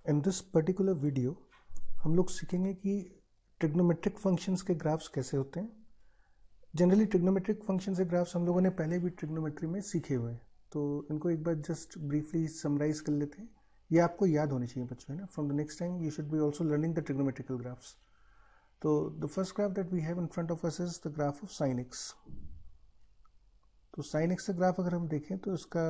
In this particular video हम लोग सीखेंगे कि ट्रिग्नोमेट्रिक फंक्शंस के ग्राफ्स कैसे होते हैं। जनरली ट्रिग्नोमेट्रिक फंक्शंस के ग्राफ्स हम लोगों ने पहले भी ट्रिग्नोमेट्री में सीखे हुए हैं, तो इनको एक बार जस्ट ब्रीफली समराइज कर लेते हैं। ये आपको याद होनी चाहिए बच्चों, है ना। From the next time you should be also learning the trigonometrical graphs. तो the first graph that we have in front of us is the graph of sine x. तो साइन एक्स का ग्राफ अगर हम देखें तो इसका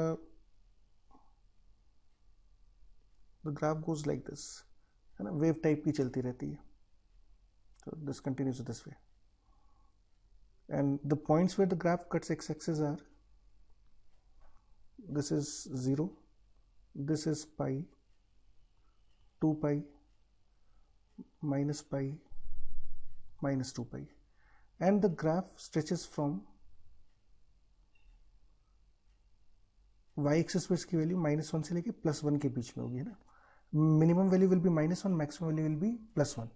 the graph goes like this, है ना, वेव टाइप की चलती रहती है। तो this continues this way and the points where the graph cuts x-axis are, this is 0, this is pi, 2 pi, minus pi, minus 2 pi, and the graph stretches from y-axis पे इसकी value -1 से लेके +1 के बीच में होगी, है ना। Minimum value will B -1, maximum value will B +1।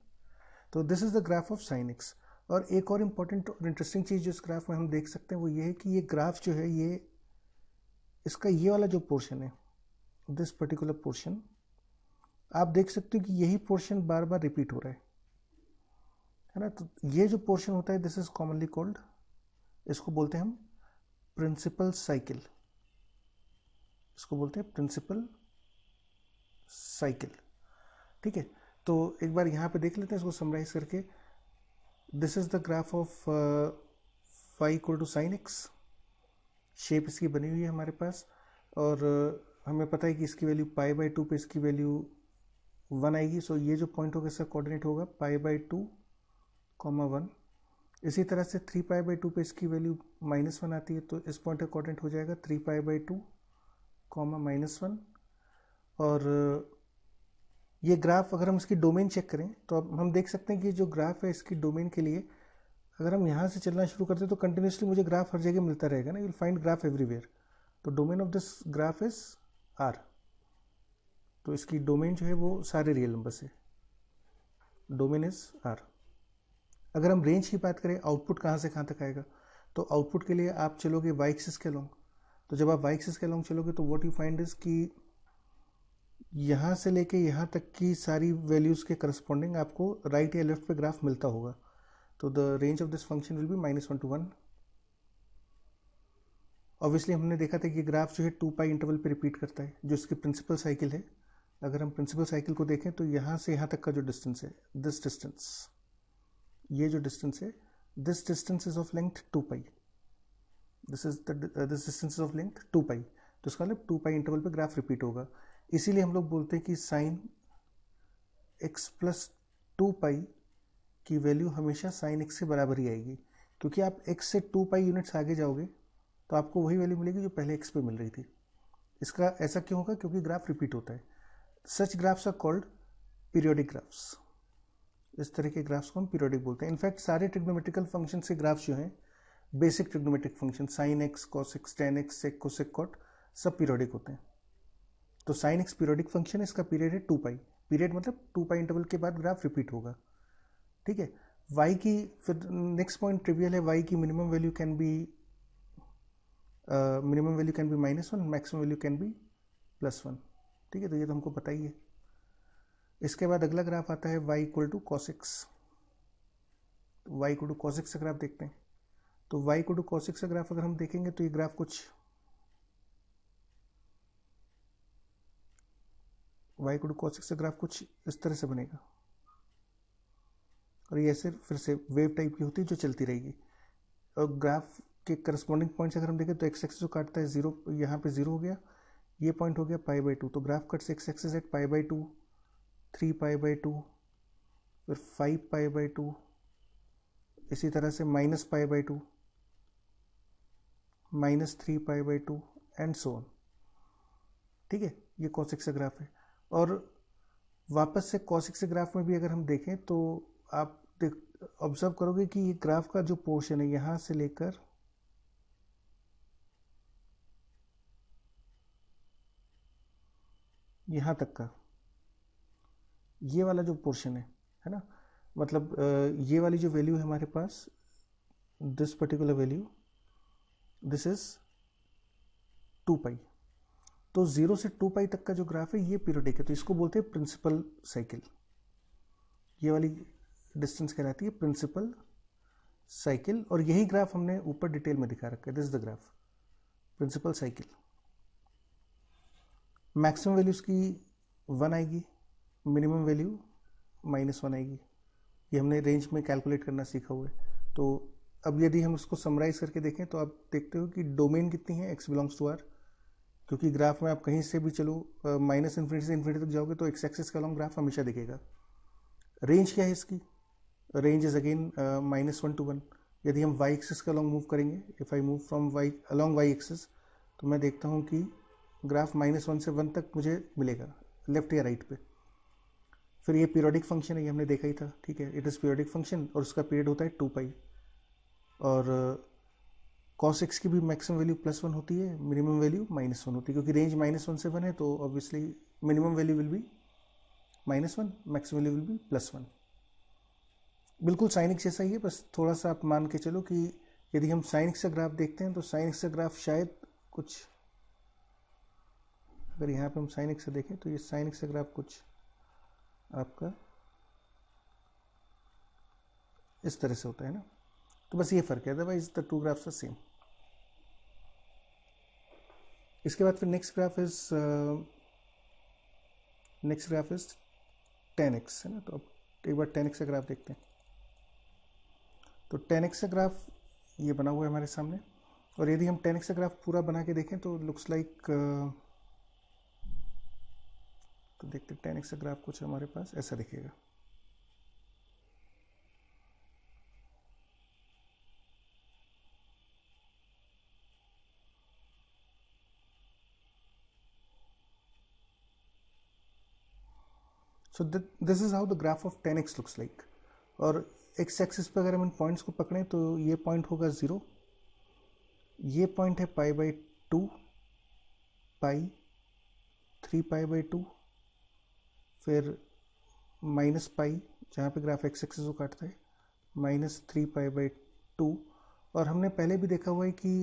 तो this is the graph of sine x. और एक और इम्पॉर्टेंट और इंटरेस्टिंग चीज़ जो इस ग्राफ में हम देख सकते हैं वो ये है कि ये ग्राफ जो है, ये इसका ये वाला जो पोर्शन है, दिस पर्टिकुलर पोर्शन, आप देख सकते हो कि यही पोर्शन बार बार रिपीट हो रहा है ना। तो ये जो पोर्शन होता है, दिस इज कॉमनली कॉल्ड, इसको बोलते हैं हम प्रिंसिपल साइकिल। इसको बोलते हैं प्रिंसिपल साइकिल, ठीक है। तो एक बार यहाँ पे देख लेते हैं इसको समराइज करके। This is the graph of y equal to sine x. Shape इसकी बनी हुई है हमारे पास, और हमें पता है कि इसकी वैल्यू π/2 पे इसकी वैल्यू 1 आएगी। सो ये जो पॉइंट होगा इसका कोऑर्डिनेट होगा π/2, 1। इसी तरह से 3π/2 पे इसकी वैल्यू -1 आती है, तो इस पॉइंट का कोऑर्डिनेट हो जाएगा 3π/2, -1। और ये ग्राफ अगर हम इसकी डोमेन चेक करें तो अब हम देख सकते हैं कि जो ग्राफ है इसकी डोमेन के लिए अगर हम यहाँ से चलना शुरू करते हैं तो कंटिन्यूसली मुझे ग्राफ हर जगह मिलता रहेगा ना। You will find graph everywhere. तो domain of this graph is R. तो इसकी डोमेन जो है वो सारे रियल नंबर से, डोमेन इज आर। अगर हम रेंज की बात करें, आउटपुट कहाँ से कहाँ तक आएगा, तो आउटपुट के लिए आप चलोगे वाई एक्सिस के अलोंग। तो जब आप वाई एक्सिस के अलोंग चलोगे तो व्हाट यू फाइंड इज कि यहाँ से लेके यहाँ तक की सारी वैल्यूज़ के करस्पॉन्डिंग आपको राइट या लेफ्ट पे ग्राफ मिलता होगा। तो the range of this function will be -1 to 1। Obviously हमने देखा था कि ग्राफ जो है 2 पाई इंटरवल पे रिपीट करता है, जो इसकी प्रिंसिपल साइकिल है। अगर हम प्रिंसिपल साइकिल को देखें तो यहाँ से यहाँ तक का जो डिस्टेंस है, दिस डिस्टेंस, ये जो डिस्टेंस है, this distance is of length 2 pi. This distance is of length 2 pi. तो इसका मतलब 2 पाई इंटरवल पे ग्राफ रिपीट होगा। इसीलिए हम लोग बोलते हैं कि साइन x प्लस 2 पाई की वैल्यू हमेशा साइन x के बराबर ही आएगी, क्योंकि आप x से 2 पाई यूनिट्स आगे जाओगे तो आपको वही वैल्यू मिलेगी जो पहले x पे मिल रही थी। इसका ऐसा क्यों होगा? क्योंकि ग्राफ रिपीट होता है। Such graphs are called periodic graphs. इस तरह के ग्राफ्स को हम पीरियोडिक बोलते हैं। इनफैक्ट सारे ट्रिग्नोमेट्रिकल फंक्शन के ग्राफ्स जो हैं, basic trigonometric function, sine x, cos x, tan x, sec, cosec, cot, सब पीरियोडिक होते हैं। तो साइन एक्स पीरियोडिक फंक्शन है, इसका पीरियड है 2 पाई। पीरियड मतलब 2 पाई इंटरवल के बाद ग्राफ रिपीट होगा, ठीक है। y की फिर नेक्स्ट पॉइंट ट्रिवियल है, y की minimum value can be -1, maximum value can be +1, ठीक है। तो ये तो हमको पता ही है। इसके बाद अगला ग्राफ आता है y equal to cos x. y equal to cos x का ग्राफ देखते हैं। तो y equal to cos x का ग्राफ अगर हम देखेंगे तो ये ग्राफ कुछ y equal to cos x का ग्राफ कुछ इस तरह से बनेगा, और ये ऐसे फिर से वेव टाइप की होती है जो चलती रहेगी। और ग्राफ के करस्पॉन्डिंग पॉइंट्स अगर हम देखें तो एक्स एक्सिस जो काटता है 0, यहाँ पे 0 हो गया, ये पॉइंट हो गया π/2। तो graph cuts x axis at π/2, 3π/2, फिर 5π/2, इसी तरह से -π/2, -3π/2 एंड सो ऑन, ठीक है। ये कॉस एक्स का ग्राफ है। और वापस से कॉस एक्स के ग्राफ में भी अगर हम देखें तो आप ऑब्जर्व करोगे कि ये ग्राफ का जो पोर्शन है यहाँ से लेकर यहाँ तक का, ये वाला जो पोर्शन है ना, मतलब ये वाली जो वैल्यू है हमारे पास, this particular value, this is 2 pi. तो 0 से 2 पाई तक का जो ग्राफ है ये पीरियोडिक है, तो इसको बोलते हैं प्रिंसिपल साइकिल। ये वाली डिस्टेंस कहलाती है प्रिंसिपल साइकिल, और यही ग्राफ हमने ऊपर डिटेल में दिखा रखा है। This is the graph principal cycle. Maximum values की 1 आएगी, मिनिमम वैल्यू -1 आएगी। ये हमने रेंज में कैलकुलेट करना सीखा हुआ है। तो अब यदि हम उसको समराइज करके देखें तो आप देखते हो कि डोमेन कितनी है, x बिलोंग्स टू r, क्योंकि ग्राफ में आप कहीं से भी चलो माइनस इन्फिनिटी से इन्फिनिटी तक जाओगे तो एक्स एक्सिस का लॉन्ग ग्राफ हमेशा दिखेगा। रेंज क्या है इसकी, रेंज इज अगेन -1 to 1। यदि हम y एक्सिस का लॉन्ग मूव करेंगे, if I move from y along y axis, तो मैं देखता हूँ कि ग्राफ -1 से 1 तक मुझे मिलेगा, लेफ्ट या राइट पे। फिर ये पीरियोडिक फंक्शन है, ये हमने देखा ही था, ठीक है, इट इज़ पीरियोडिक फंक्शन और उसका पीरियड होता है 2 पाई। और cos x की भी मैक्सिमम वैल्यू +1 होती है, मिनिमम वैल्यू -1 होती है, क्योंकि रेंज -1 से 1 है तो obviously minimum value will B -1, maximum value will B +1। बिल्कुल साइन एक्स जैसा ही है, बस थोड़ा सा आप मान के चलो कि यदि हम साइन एक्स का ग्राफ देखते हैं तो साइन एक्स का ग्राफ शायद कुछ, अगर यहाँ पे हम साइन एक्स से देखें तो ये साइन एक्स का ग्राफ कुछ आपका इस तरह से होता है ना, तो बस ये फर्क है, otherwise the two graphs are same. इसके बाद फिर next graph is tan x है ना। तो अब एक बार tan x का ग्राफ देखते हैं। तो tan x का ग्राफ ये बना हुआ है हमारे सामने, और यदि हम tan x का ग्राफ पूरा बना के देखें तो लुक्स लाइक तो देखते हैं tan x का ग्राफ कुछ हमारे पास ऐसा दिखेगा। So this is how the graph of tan x looks like। और x एक्सिस पर अगर हम इन पॉइंट्स को पकड़ें तो ये पॉइंट होगा 0, ये पॉइंट है π/2, पाई, 3π/2, फिर -π जहाँ पे ग्राफ x एक्सिस को काटता है, -3π/2। और हमने पहले भी देखा हुआ है कि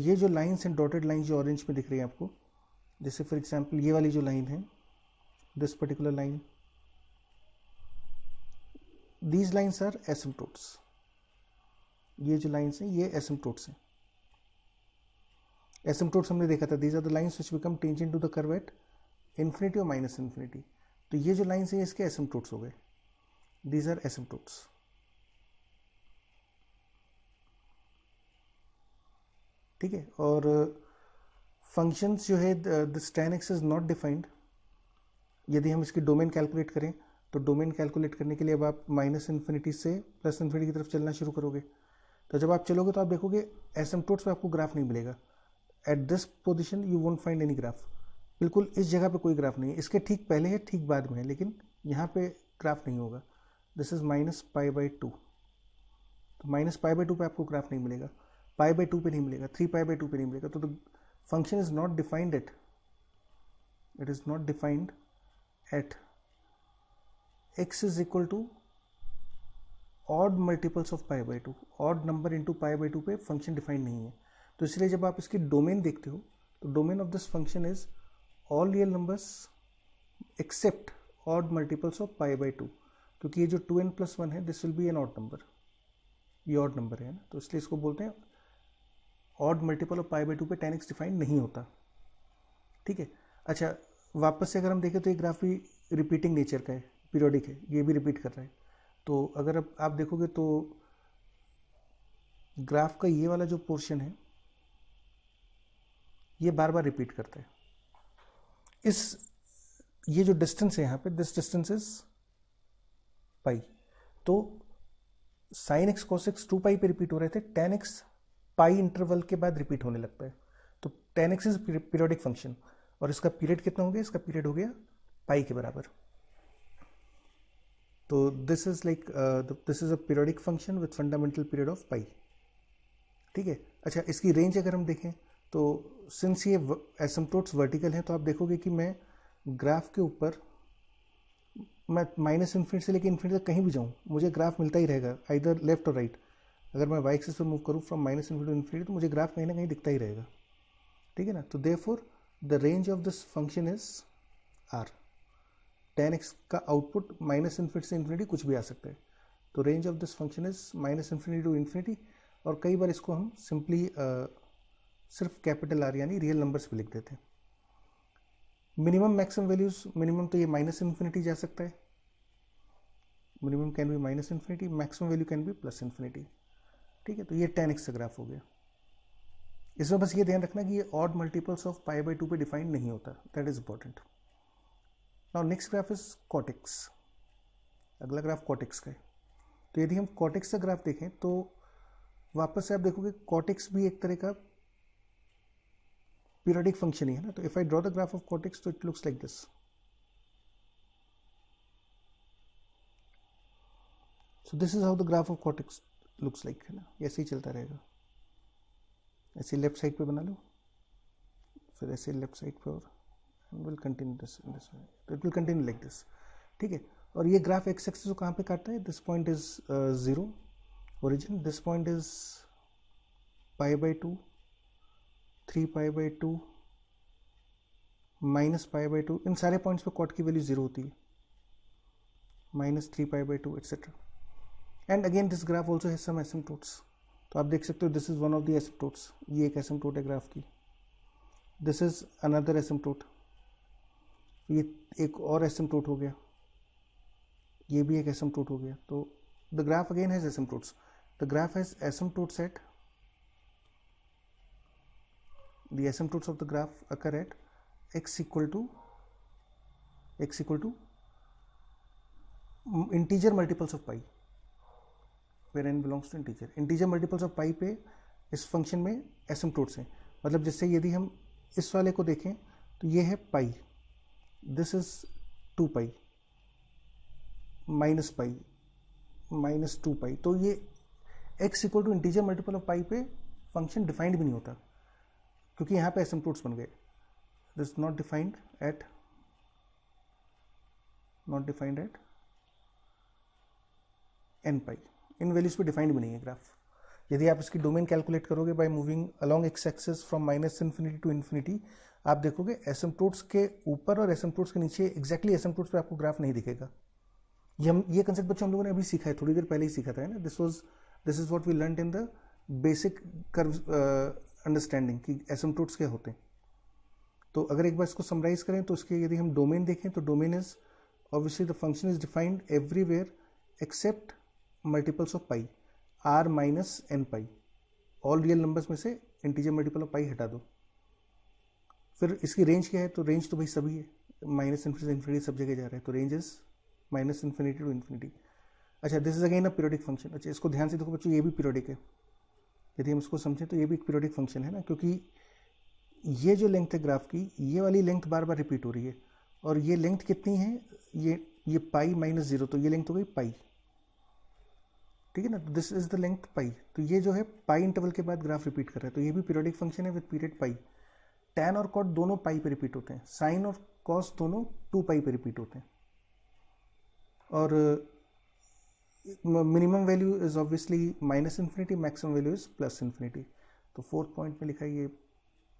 ये जो लाइन्स हैं, डॉटेड लाइन जो ऑरेंज में दिख रही है आपको, जैसे फॉर एग्जांपल ये वाली जो लाइन है, this particular line, these lines are asymptotes। ये जो लाइन्स हैं ये एसिम्प्टोट्स हैं। एसिम्प्टोट्स हमने देखा था, these are the lines which become tangent to the curve at infinity और -infinity। तो ये जो लाइन्स हैं इसके एसिम्प्टोट्स हो गए, these are asymptotes। ठीक है, और फंक्शंस जो है this tan x is not defined. यदि हम इसकी डोमेन कैलकुलेट करें तो डोमेन कैलकुलेट करने के लिए अब आप -इन्फिनिटी से +इन्फिनिटी की तरफ चलना शुरू करोगे, तो जब आप चलोगे तो आप देखोगे एसिम्प्टोट्स पे आपको ग्राफ नहीं मिलेगा। At this position you won't find any graph. बिल्कुल इस जगह पे कोई ग्राफ नहीं है, इसके ठीक पहले है, ठीक बाद में है, लेकिन यहाँ पे ग्राफ नहीं होगा। दिस इज -π/2, तो -π/2 पे आपको ग्राफ नहीं मिलेगा, π/2 पे नहीं मिलेगा, 3π/2 पे नहीं मिलेगा। तो the function is not defined it is not defined at x is equal to odd multiples of π/2, odd number into π/2 पे फंक्शन डिफाइंड नहीं है। तो इसलिए जब आप इसकी डोमेन देखते हो तो domain of this function is all real numbers except odd multiples of π/2, क्योंकि ये जो 2n+1 है this will be an odd number, ये ऑड नंबर है ना, तो इसलिए इसको बोलते हैं ऑड मल्टीपल ऑफ π/2 पे tan x डिफाइंड नहीं होता। ठीक है, अच्छा वापस से अगर हम देखें तो ये ग्राफ भी रिपीटिंग नेचर का है, पीरियोडिक है, ये भी रिपीट कर रहा है। तो अगर अब आप देखोगे तो ग्राफ का ये वाला जो पोर्शन है ये बार बार रिपीट करता है। ये जो डिस्टेंस है यहाँ पे, दिस डिस्टेंस इज पाई। तो साइन एक्स cos x 2 पाई पे रिपीट हो रहे थे, tan x पाई इंटरवल के बाद रिपीट होने लगता है। तो tan x is periodic function, और इसका पीरियड कितना हो गया, इसका पीरियड हो गया पाई के बराबर। तो this is like this is a periodic function with fundamental period of pi. ठीक है, अच्छा इसकी रेंज अगर हम देखें तो सिंस ये एसिम्प्टोट्स वर्टिकल हैं तो आप देखोगे कि मैं ग्राफ के ऊपर मैं -इन्फिनिटी से लेकर इन्फिनिटी तक कहीं भी जाऊँ मुझे ग्राफ मिलता ही रहेगा, आइदर लेफ्ट और राइट। अगर मैं y एक्सिस पे मूव करूँ फ्रॉम -इन्फिनिटी टू इन्फिनिटी तो मुझे ग्राफ कहीं ना कहीं दिखता ही रहेगा। ठीक है ना, तो therefore the range of this function is R. tan x का आउटपुट माइनस इन्फिनिटी से इन्फिनिटी कुछ भी आ सकता है, तो range of this function is minus infinity to infinity. और कई बार इसको हम सिंपली सिर्फ कैपिटल आर यानी रियल नंबर्स भी लिख देते हैं। मिनिमम मैक्सिमम वैल्यूज, मिनिमम तो ये माइनस इन्फिनिटी जा सकता है, minimum can be minus infinity, maximum value can be plus infinity. ठीक है, तो ये tan x का ग्राफ हो गया। इसमें बस ये ध्यान रखना कि ये odd multiples of pi by 2 पे डिफाइन नहीं होता, that is important. Now next graph is cot x। अगला ग्राफ cot x का है। तो यदि हम cot x का ग्राफ देखें तो वापस से आप देखोगे cot x भी एक तरह का पीरियोडिक फंक्शन ही है ना। तो if I draw the graph of cot x तो it looks like this. So this is how the graph of cot x looks like, है ना। ऐसे ही चलता रहेगा, ऐसे लेफ्ट साइड पे बना लो, फिर ऐसे लेफ्ट साइड पे, और will continue this in this way, तो it will continue like this. ठीक है, और ये ग्राफ एक्स एक्सिस को कहाँ पे काटता है, this point is 0 origin, this point is pi by 2, 3 pi by 2, minus pi by 2, इन सारे पॉइंट्स पे कॉट की वैल्यू 0 होती है, minus 3 pi by 2 etcetera. And again this graph also has some asymptotes, तो आप देख सकते हो this is one of the asymptotes, ये एक एसिम्पटोट है ग्राफ की, दिस इज अनदर एसिम्पटोट, ये एक और एसिम्पटोट हो गया, ये भी एक एसिम्पटोट हो गया। तो the graph again has asymptotes, the graph has asymptotes at, the asymptotes of the graph occur at x equal to integer multiples of pi, where n belongs to integer, integer multiples of pi पे इस function में asymptotes हैं। मतलब जैसे यदि हम इस वाले को देखें तो ये है pi, this is 2 pi, minus pi, minus 2 pi, तो ये x equal to integer multiple of pi पे फंक्शन डिफाइंड भी नहीं होता, क्योंकि यहाँ पे एसिम्पटोट्स बन गए। This not defined at n pi, इन वैल्यूज पे डिफाइंड भी नहीं है ग्राफ। यदि आप इसकी डोमेन कैलकुलेट करोगे by moving along x axis from minus infinity to infinity, आप देखोगे एसिम्पटोट्स के ऊपर और एसिम्पटोट्स के नीचे एग्जैक्टली एसिम्पटोट्स पे आपको ग्राफ नहीं दिखेगा। ये कंसेप्ट बच्चों हम लोगों ने अभी सीखा है, थोड़ी देर पहले ही सीखा था, है ना। This is what we learned in the basic curve understanding कि एसिम्पटोट्स क्या होते हैं। तो अगर एक बार इसको समराइज करें तो इसके यदि हम डोमेन देखें तो domain is obviously the function is defined everywhere except multiples of pi, R minus n pi, all real numbers में से इंटीजर मल्टीपल ऑफ पाई हटा दो। फिर इसकी रेंज क्या है, तो रेंज तो भाई सभी है, माइनस इन्फिनिटी सब जगह जा रहा है, तो range is minus infinity to infinity. अच्छा, this is again a periodic function. अच्छा, इसको ध्यान से देखो बच्चों, ये भी पीरियोडिक है। यदि हम इसको समझें तो ये भी एक पीरियोडिक फंक्शन है ना, क्योंकि ये जो लेंथ है ग्राफ की, ये वाली लेंथ बार बार रिपीट हो रही है, और ये लेंथ कितनी है, ये पाई माइनस 0, तो ये लेंथ हो गई पाई। ठीक है ना, तो दिस इज द लेंथ पाई। तो ये जो है पाई इंटरवल के बाद ग्राफ रिपीट कर रहा है, तो ये भी पीरियोडिक फंक्शन है विद पीरियड पाई। टैन और कॉट दोनों पाई पे रिपीट होते हैं, साइन और कॉस दोनों 2 पाई पे रिपीट होते हैं। और minimum value is obviously minus infinity, maximum value is plus infinity. तो 4th पॉइंट में लिखा है ये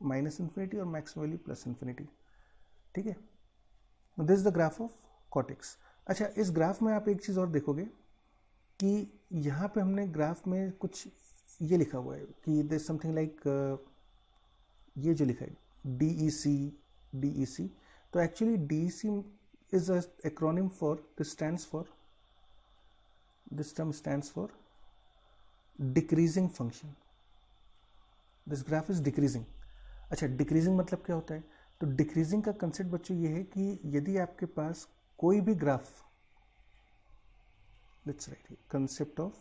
माइनस इन्फिनिटी और मैक्सिमम वैल्यू प्लस इन्फिनिटी। ठीक है, this is the graph of cot x। अच्छा, इस ग्राफ में आप एक चीज़ और देखोगे कि यहाँ पे हमने ग्राफ में कुछ ये लिखा हुआ है कि दिस समथिंग लाइक, ये जो लिखा है DEC, तो actually DEC is a acronym for, this term stands for decreasing function, this graph is decreasing। अच्छा, decreasing मतलब क्या होता है, तो decreasing का कंसेप्ट बच्चों ये है कि यदि आपके पास कोई भी graph, let's write concept of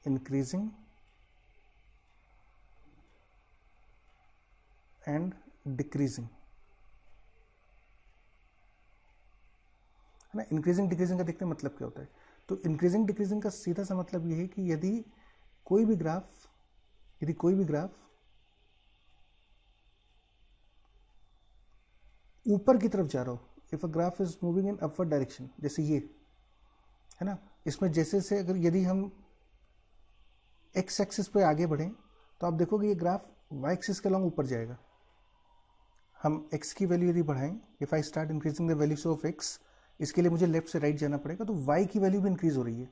increasing and decreasing, है ना। इंक्रीजिंग डिक्रीजिंग का देखते हैं मतलब क्या होता है, तो इंक्रीजिंग डिक्रीजिंग का सीधा सा मतलब ये है कि यदि कोई भी ग्राफ ऊपर की तरफ जा रहा हो, if a graph is moving in upward direction, जैसे ये है ना, इसमें जैसे अगर यदि हम एक्स एक्सिस पे आगे बढ़ें तो आप देखोगे ये ग्राफ वाई एक्सिस के अलॉन्ग ऊपर जाएगा। हम x की वैल्यू यदि बढ़ाएं, if I start increasing the values of x, इसके लिए मुझे लेफ्ट से राइट जाना पड़ेगा, तो y की वैल्यू भी इंक्रीज हो रही है।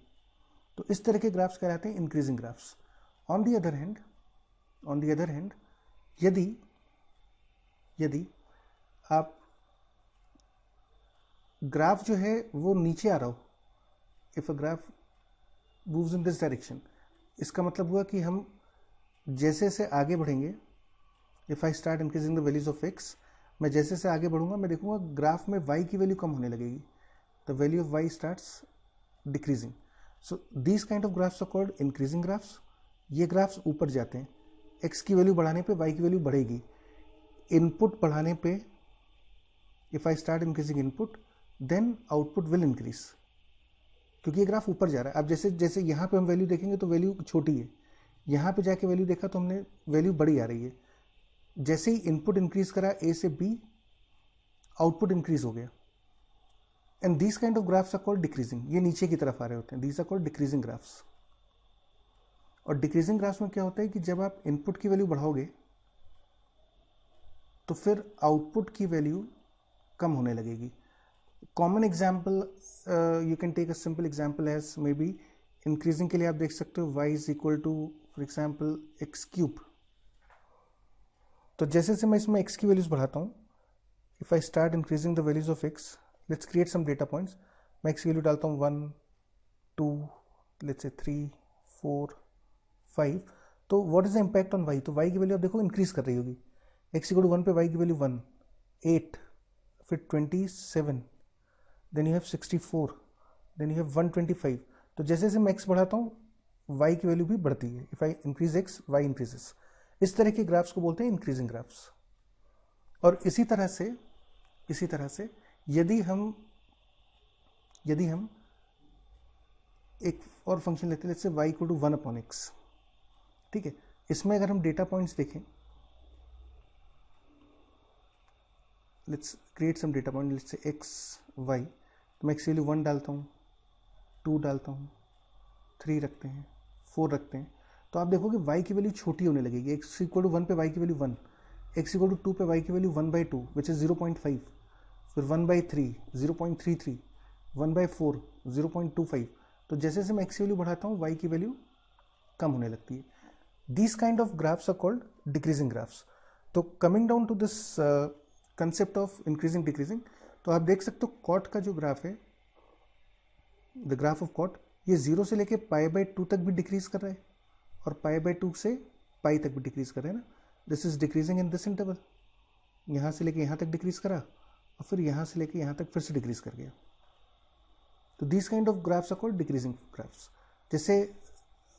तो इस तरह के ग्राफ्स कहलाते हैं increasing graphs. On the other hand यदि आप ग्राफ जो है वो नीचे आ रहा हो, if a graph moves in this direction, इसका मतलब हुआ कि हम जैसे से आगे बढ़ेंगे, if I start increasing the values of x, मैं जैसे से आगे बढ़ूंगा मैं देखूंगा ग्राफ में y की वैल्यू कम होने लगेगी, the value of y starts decreasing. So these kind of graphs are called increasing graphs. ये ग्राफ्स ऊपर जाते हैं, x की वैल्यू बढ़ाने पे y की वैल्यू बढ़ेगी, इनपुट बढ़ाने पे if I start increasing input then output will increase, क्योंकि ये ग्राफ ऊपर जा रहा है। अब जैसे जैसे यहाँ पे हम वैल्यू देखेंगे तो वैल्यू छोटी है, यहाँ पे जाके वैल्यू देखा तो हमने वैल्यू बड़ी आ रही है। जैसे ही इनपुट इंक्रीज करा ए से बी, आउटपुट इंक्रीज हो गया। And these kind of graphs are called decreasing. ये नीचे की तरफ आ रहे होते हैं, these are called decreasing graphs. और डिक्रीजिंग ग्राफ्स में क्या होता है कि जब आप इनपुट की वैल्यू बढ़ाओगे तो फिर आउटपुट की वैल्यू कम होने लगेगी। Common example, you can take a simple example as may be increasing के लिए आप देख सकते हो y is equal to for example x cube. तो जैसे से मैं इसमें x की वैल्यूज बढ़ाता हूँ, if I start increasing the values of x, let's create some data points. मैं x की वैल्यू डालता हूँ 1 2 लेट्स से 3 4 5। तो what is the impact on y? तो y की वैल्यू आप देखो इंक्रीज कर रही होगी। x इक्वल टू 1 पे y की वैल्यू 1, 8, फिर 27, then you have 64, then you have 125। तो जैसे जैसे मैं x बढ़ाता हूँ y की वैल्यू भी बढ़ती है। If I increase x, y increases. इस तरह के ग्राफ्स को बोलते हैं इंक्रीजिंग ग्राफ्स। और इसी तरह से यदि हम एक और फंक्शन लेते हैं, जैसे y equal to 1 upon x, ठीक है। इसमें अगर हम डेटा पॉइंट्स देखें, let's create some data point, let's say x y। तो मैं x की वैल्यू 1 डालता हूँ, 2 डालता हूँ, 3 रखते हैं, 4 रखते हैं। तो आप देखोगे y की वैल्यू छोटी होने लगेगी। x इक्वल टू 1 पे y की वैल्यू 1, x इक्वल टू 2 पे y की वैल्यू 1/2 विच इज 0.5, फिर 1/3 0.33, 1/4 0.25। तो जैसे जैसे मैं x की वैल्यू बढ़ाता हूँ y की वैल्यू कम होने लगती है। These kind of graphs are called decreasing graphs. तो coming down to this concept of increasing decreasing, तो आप देख सकते हो कॉट का जो ग्राफ है, द ग्राफ ऑफ कॉट, ये 0 से लेके π/2 तक भी डिक्रीज कर रहा है और π/2 से पाई तक भी डिक्रीज कर रहे हैं ना। This is decreasing in this interval. यहाँ से लेके यहाँ तक डिक्रीज करा और फिर यहाँ से लेके यहाँ तक फिर से डिक्रीज कर गया। तो this kind of graphs are called decreasing graphs. जैसे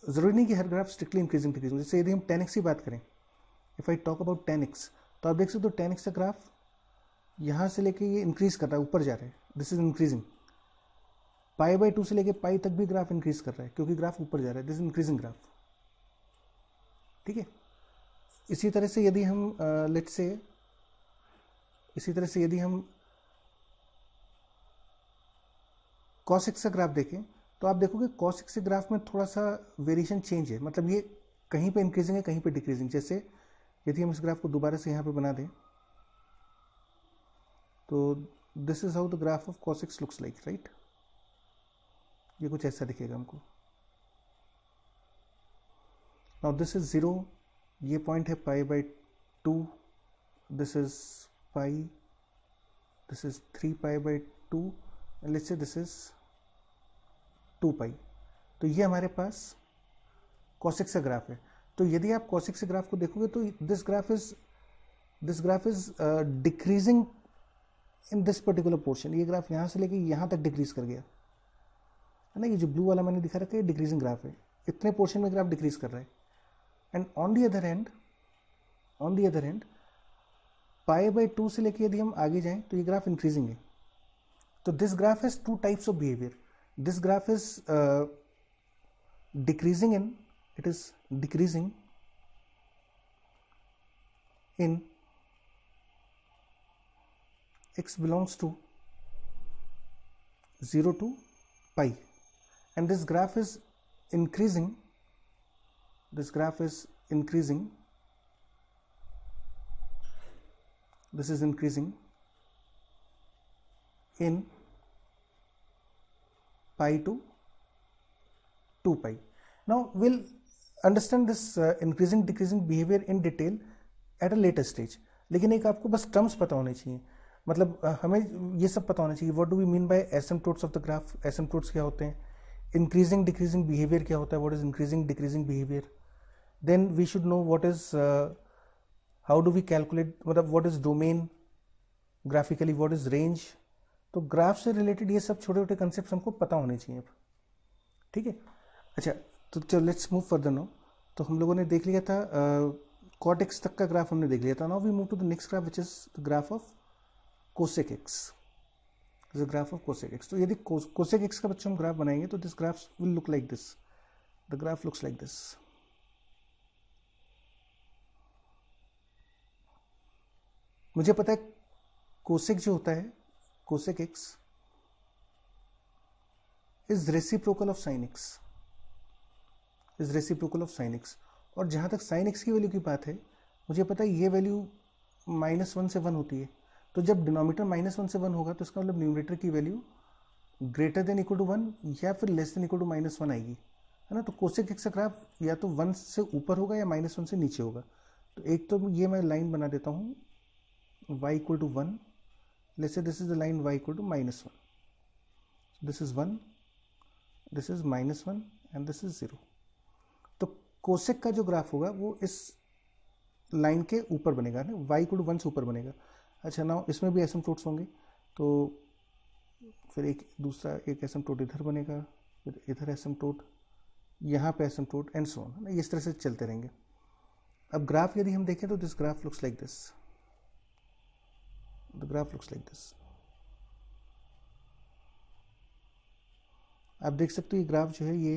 जरूरी नहीं कि हर ग्राफ स्ट्रिक्टली इंक्रीजिंग डिक्रीजिंग। जैसे यदि हम 10x की बात करें, if I talk about 10x, तो आप देख सकते हो 10x का ग्राफ यहाँ से लेके ये इंक्रीज कर रहा है, ऊपर जा रहा है, दिस इज इंक्रीजिंग। π/2 से लेके पाई तक भी ग्राफ इंक्रीज कर रहा है क्योंकि ग्राफ ऊपर जा रहा है, दिस इज इंक्रीजिंग ग्राफ, ठीक है। इसी तरह से यदि हम यदि हम cos x का ग्राफ देखें, तो आप देखोगे cos x के ग्राफ में थोड़ा सा वेरिएशन चेंज है, मतलब ये कहीं पे इंक्रीजिंग है कहीं पे डिक्रीजिंग। जैसे यदि हम इस ग्राफ को दोबारा से यहाँ पे बना दें, तो this is how the graph of cos x looks like, right. ये कुछ ऐसा दिखेगा हमको। नाउ दिस इज 0, ये पॉइंट है π/2, this is pi, this is 3π/2, and let's say this is 2 pi. तो ये हमारे पास cos x का ग्राफ है। तो यदि आप cos x के ग्राफ को देखोगे तो this graph is decreasing in this particular portion. ये ग्राफ यहाँ से लेके यहाँ तक डिक्रीज कर गया है ना। ये जो ब्लू वाला मैंने दिखा रखा है डिक्रीजिंग ग्राफ है, इतने पोर्शन में ग्राफ डिक्रीज कर रहा है। And on the other hand π/2 से लेके यदि हम आगे जाएं तो ये ग्राफ इंक्रीजिंग है। तो this graph has 2 types of behaviour. This graph is decreasing in x belongs to 0 to pi, and this graph is increasing this is increasing in pi to 2 pi. Now we'll understand this increasing decreasing behavior in detail at a later stage. लेकिन एक आपको बस terms पता होने चाहिए, मतलब हमें ये सब पता होना चाहिए. What do we mean by asymptotes of the graph. Asymptotes क्या होते हैं, इंक्रीजिंग डिक्रीजिंग बिहेवियर क्या होता है, what is increasing decreasing behaviour. Then we should know what is how do we calculate, मतलब what is domain graphically, what is range. तो graph से related ये सब छोटे छोटे कंसेप्ट हमको पता होने चाहिए अब. ठीक है. अच्छा, तो चलो लेट्स मूव फर्दर नाउ. तो हम लोगों ने देख लिया था कॉट एक्स तक का ग्राफ हमने देख लिया था. Now we move to the next graph which is the graph of cosec x. The graph of cosec x. तो यदि कोसेक एक्स का बच्चों हम ग्राफ बनाएंगे तो this graph will look like this. The graph looks like this. मुझे पता है कोसेक जो होता है, cosec x is reciprocal of sine x, is reciprocal of sine x. और जहां तक साइन एक्स की वैल्यू की बात है, मुझे पता है ये वैल्यू -1 से 1 होती है. तो जब डिनोमिनेटर -1 से 1 होगा तो इसका मतलब न्यूमरेटर की value greater than equal to 1 या फिर लेस देन इक्वल टू -1 आएगी, है ना. तो कोसेक एक्स का ग्राफ या तो 1 से ऊपर होगा या -1 से नीचे होगा. तो एक तो ये मैं लाइन बना देता हूँ y equal to 1. let's say this is the line y equal to -1. So this is 1, this is -1 and this is 0. तो कोसेक का जो ग्राफ होगा वो इस लाइन के ऊपर बनेगा ना, y इक्वल टू 1 से ऊपर बनेगा. अच्छा, नाउ इसमें भी एसिम्पटोट्स होंगे, तो फिर एक दूसरा एक एसिम्पटोट इधर बनेगा, फिर इधर एसिम्पटोट, यहाँ पे एसिम्पटोट एंड सो ऑन. इस तरह से चलते रहेंगे. अब ग्राफ यदि हम देखें तो this graph looks like this. The graph looks like this. आप देख सकते हो ये ग्राफ जो है ये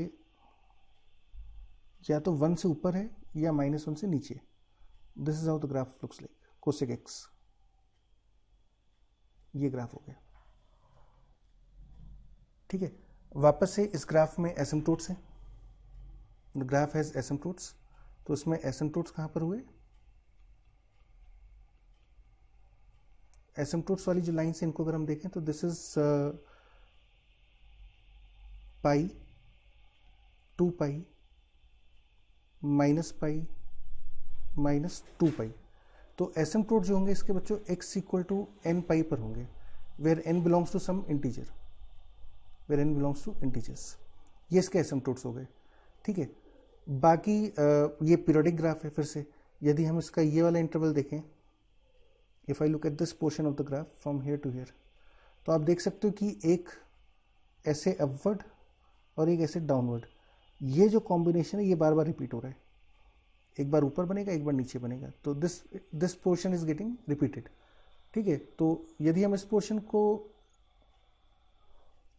या तो 1 से ऊपर है या -1 से नीचे. This is how the graph looks like cosec x. ये ग्राफ हो गया. ठीक है. वापस से इस ग्राफ में एसिम्पटोट्स हैं. The graph has asymptotes. तो इसमें एसिम्पटोट्स कहां पर हुए, एसिम्पटोट्स वाली जो लाइन्स हैं इनको अगर हम देखें तो this is pi, 2 pi, -pi, -2 pi. तो एसिम्पटोट जो होंगे इसके बच्चों x equal to n pi पर होंगे, where n belongs to some integer, where n belongs to integers. ये इसके एसिम्पटोट्स हो गए. ठीक है. बाकी ये पीरियोडिक ग्राफ है. फिर से यदि हम इसका ये वाला इंटरवल देखें, if I look at this portion of the graph from here to here, तो आप देख सकते हो कि एक ऐसे अपवर्ड और एक ऐसे डाउनवर्ड, ये जो कॉम्बिनेशन है ये बार बार रिपीट हो रहा है. एक बार ऊपर बनेगा, एक बार नीचे बनेगा. तो this portion is getting repeated. ठीक है. तो यदि हम इस पोर्शन को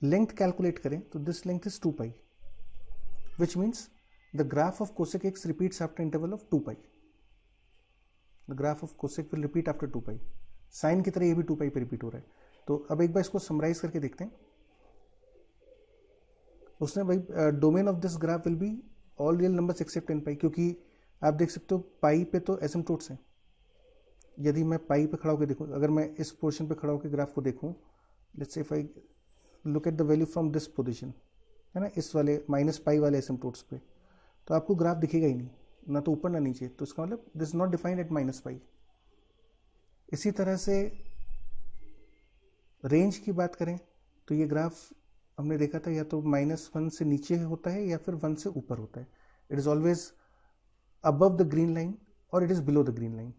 लेंथ कैलकुलेट करें तो this length is 2 pi, which means the graph of cosec x repeats after interval of 2 pi. The graph of cosec will repeat after 2 pi. Sine की तरह ये भी 2 पाई पे रिपीट हो रहा है. तो अब एक बार इसको समराइज करके देखते हैं. उसने भाई domain of this graph will be all real numbers accept n पाई, क्योंकि आप देख सकते हो पाई पे तो एसिम्पटोट्स हैं. यदि मैं पाई पे खड़ा होकर देखूं, अगर मैं इस पोर्शन पे खड़ा होकर ग्राफ को देखूं, let's say if I look at the value from this position, है ना, इस वाले -पाई वाले एसिम्पटोट्स पे, तो आपको ग्राफ दिखेगा ही नहीं, ना तो ऊपर ना नीचे. तो इसका मतलब दिस नॉट डिफाइंड एट -पाई. इसी तरह से रेंज की बात करें तो ये ग्राफ हमने देखा था या तो -1 से नीचे होता है या फिर 1 से ऊपर होता है. It is always above the green line और it is below the green line,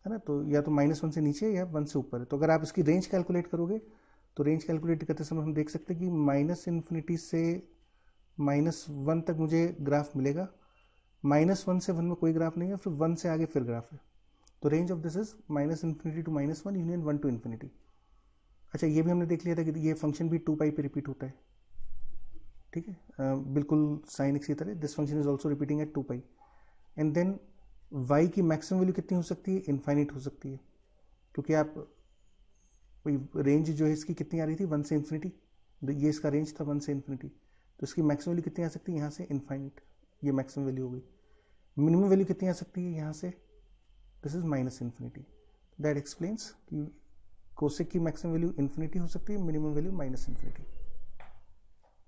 है ना. तो या तो -1 से नीचे या 1 से ऊपर है. तो अगर आप इसकी रेंज कैलकुलेट करोगे तो रेंज कैलकुलेट करते समय हम देख सकते हैं कि -∞ से -1 तक मुझे ग्राफ मिलेगा. -1 से 1 में कोई ग्राफ नहीं है, फिर 1 से आगे फिर ग्राफ है. तो range of this is -∞ to -1 union 1 to ∞. अच्छा, ये भी हमने देख लिया था कि ये फंक्शन भी 2 पाई पे रिपीट होता है. ठीक है. बिल्कुल साइन एक्स की तरह this function is also repeating at 2 पाई. एंड देन y की मैक्सिमम वैल्यू कितनी हो सकती है, इनफाइनाइट हो सकती है, क्योंकि आप रेंज जो है इसकी कितनी आ रही थी 1 से ∞. ये इसका रेंज था 1 से ∞. तो इसकी मैक्सिमम वैल्यू कितनी आ सकती है यहाँ से इनफाइनाइट. ये मैक्सिमम वैल्यू हो गई. मिनिमम वैल्यू कितनी आ सकती है यहाँ से, दिस इज -∞. दैट एक्सप्लेन्स कि कोसेक की मैक्सिमम वैल्यू इन्फिनिटी हो सकती है, मिनिमम वैल्यू माइनस इन्फिनिटी।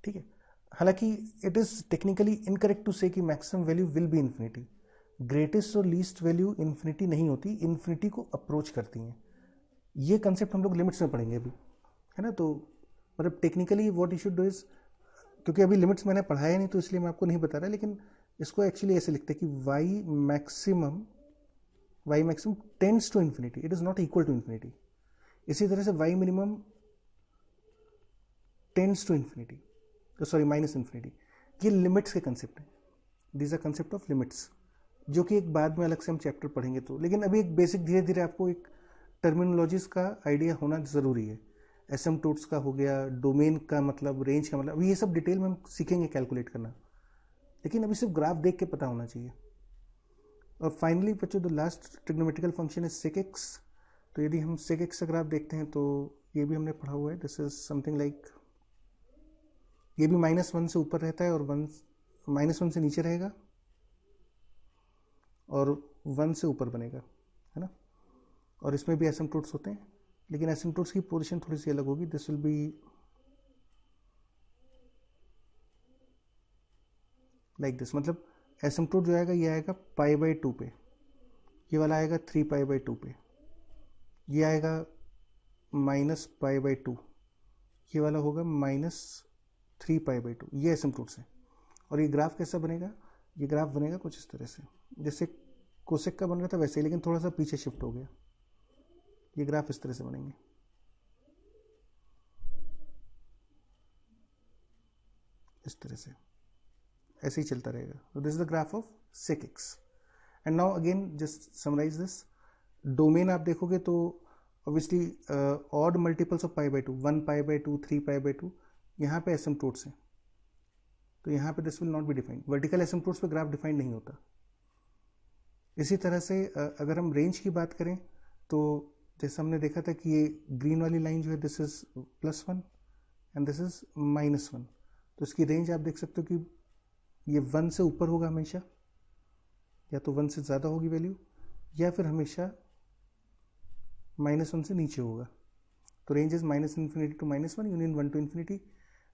ठीक है, हालांकि it is technically incorrect to say कि maximum value will be infinity. Greatest और लीस्ट वैल्यू इन्फिनिटी नहीं होती, इन्फिनिटी को अप्रोच करती हैं। ये कंसेप्ट हम लोग लिमिट्स में पढ़ेंगे अभी, है ना। तो मतलब technically what you should do is, क्योंकि अभी लिमिट्स मैंने पढ़ाया नहीं तो इसलिए मैं आपको नहीं बता रहा, लेकिन इसको एक्चुअली ऐसे लिखते हैं कि y maximum tends to infinity, it is not equal to infinity. इसी तरह से y minimum tends to infinity, sorry minus infinity. ये लिमिट्स के कंसेप्ट हैं, these are concept of limits, जो कि एक बाद में अलग से हम चैप्टर पढ़ेंगे। तो लेकिन अभी एक बेसिक धीरे धीरे आपको एक टर्मिनोलॉजीज का आइडिया होना ज़रूरी है। एसिम्पटोट्स का हो गया, डोमेन का मतलब, रेंज का मतलब, अभी ये सब डिटेल में हम सीखेंगे कैलकुलेट करना, लेकिन अभी सिर्फ ग्राफ देख के पता होना चाहिए। और फाइनली बच्चों the last trigonometrical function is sec x. तो यदि हम सेक एक्स का ग्राफ देखते हैं तो ये भी हमने पढ़ा हुआ है, दिस इज समथिंग लाइक, ये भी -1 से ऊपर रहता है और -1 से नीचे रहेगा और 1 से ऊपर बनेगा, है ना। और इसमें भी एसिम्पटोट्स होते हैं, लेकिन एसिम्पटोट्स की पोजीशन थोड़ी सी अलग होगी। This will be like this, मतलब एसिम्पटोट जो आएगा ये आएगा π/2 पे, ये वाला आएगा 3π/2 पे, ये आएगा -π/2, ये वाला होगा -3π/2। ये एसिम्पटोट्स है। और ये ग्राफ कैसा बनेगा, ये ग्राफ बनेगा कुछ इस तरह से, जैसे कोसेक का बन रहा था वैसे ही, लेकिन थोड़ा सा पीछे शिफ्ट हो गया। ये ग्राफ इस तरह से बनेंगे, इस तरह से, ऐसे ही चलता रहेगा। तो this is the graph of sec x. And now again just summarise this. Domain आप देखोगे तो ऑब्वियसली ऑड मल्टीपल्स ऑफ π/2, 1π/2, 3π/2, यहाँ पे एसिम्पटोट्स हैं, तो यहाँ पे this will not be defined. Vertical asymptotes पे ग्राफ डिफाइंड नहीं होता। इसी तरह से अगर हम रेंज की बात करें तो जैसे हमने देखा था कि ये ग्रीन वाली लाइन जो है this is +1 and this is -1, तो इसकी रेंज आप देख सकते हो कि ये 1 से ऊपर होगा हमेशा, या तो 1 से ज़्यादा होगी वैल्यू, या फिर हमेशा -1 से नीचे होगा। तो range is -∞ to -1 union 1 to infinity.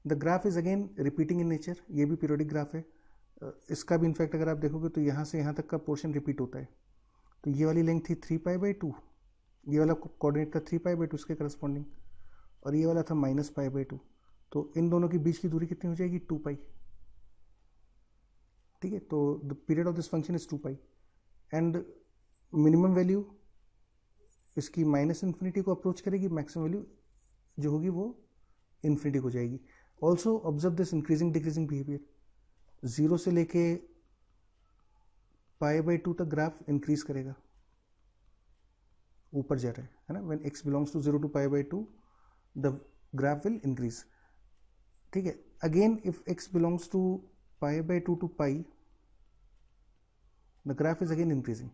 The graph is again repeating in nature, ये भी पीरियोडिक ग्राफ है। इसका भी इनफैक्ट अगर आप देखोगे तो यहाँ से यहाँ तक का पोर्शन रिपीट होता है। तो ये वाली लेंथ थी 3π/2, ये वाला कोऑर्डिनेट था 3π/2 इसके करस्पॉन्डिंग, और ये वाला था -π/2। तो इन दोनों के बीच की दूरी कितनी हो जाएगी, 2π। ठीक है, तो the period of this function is 2π and minimum value इसकी -∞ को अप्रोच करेगी, मैक्सिमम वैल्यू जो होगी वो इन्फिनिटी हो जाएगी। Also observe this increasing decreasing behaviour, 0 से लेके π/2 तक ग्राफ इंक्रीज करेगा, ऊपर जा रहा है ना। When x belongs to 0 to π/2 the graph will increase. ठीक है, again if x belongs to π/2 to π the graph is again increasing,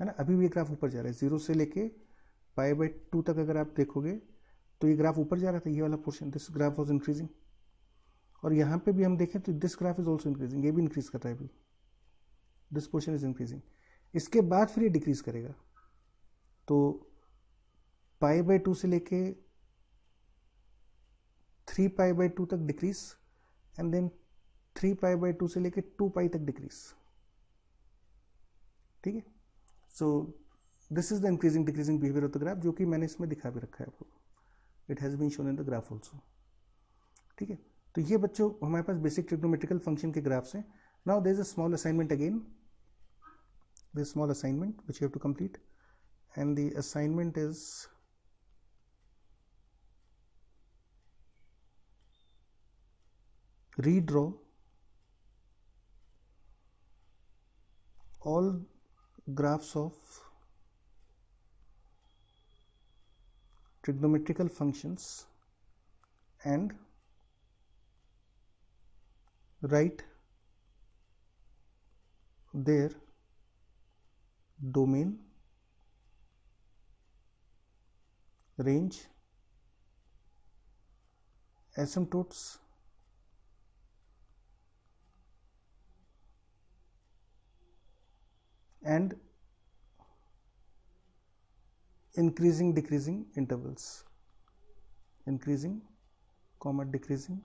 है ना। अभी भी ये ग्राफ ऊपर जा रहा है, 0 से लेके π/2 तक अगर आप देखोगे तो ये ग्राफ ऊपर जा रहा था, ये वाला portion, this graph was increasing. और यहाँ पे भी हम देखें तो this graph is also increasing, ये भी इंक्रीज कर रहा है अभी, दिस पोर्शन इज इंक्रीजिंग। इसके बाद फिर ये डिक्रीज करेगा, तो π/2 से लेके 3π/2 तक डिक्रीज एंड देन 3π/2 से लेके 2π तक डिक्रीज। ठीक है, so this is the increasing decreasing behaviour of the graph, जो कि मैंने इसमें दिखा भी रखा है आपको, it has been shown in the graph also. ठीक है, तो ये बच्चों हमारे पास बेसिक ट्रिग्नोमेट्रिकल फंक्शन के ग्राफ्स हैं। Now there is a small assignment again, this small assignment which you have to complete, and the assignment is redraw all graphs of trigonometrical functions and write their domain, range, asymptotes, and increasing decreasing intervals, increasing comma decreasing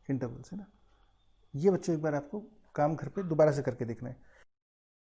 intervals, है ना। ये बच्चों एक बार आपको काम घर पे दोबारा से करके देखना है।